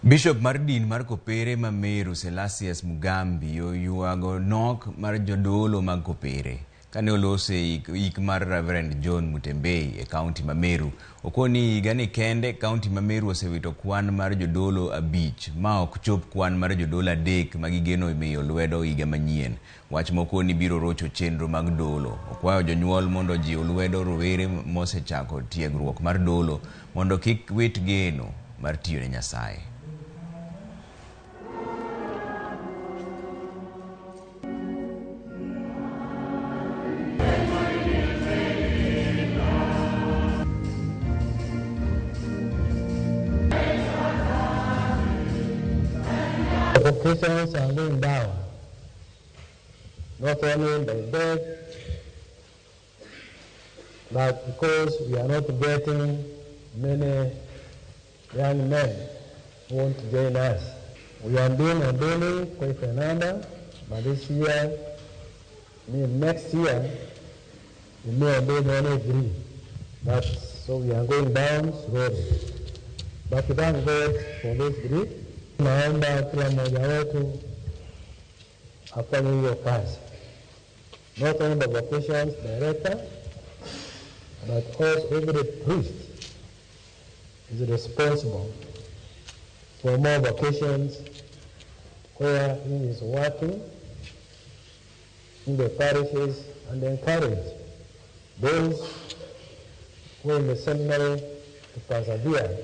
Bishop Mardin mar Kopere Mameru Selasius Mugambi oyuago nok mar jodolo mag Kopere kane olose ik mar Reverend John Mutembei e kaunti Mameru. Okoni higani kende kaunti Mameru osewito kwan mar jodolo 5 ma ok chop kwan mar jodolo 3 magigeno imiyo lwedo higa manyien. Wach mokoni biro rocho chenro mag dolo. Okwayo jonyuol mondo jiw lwedo rowere mosechako tiegruok mar dolo mondo kik wit geno mar tiyo ne Nyasaye. Vocations are going down, not only by death, but because we are not getting many young men who want to join us. We have been ordaining quite a number, but this year, next year, we may ordain only 3. But so we are going down slowly. But we thank God for this group. Naomba kila mmoja wetu afanye hiyo kazi. Not only the vocations director, but also every priest is responsible for more vocations where he is working in the parishes and encourage those who are in the seminary to persevere.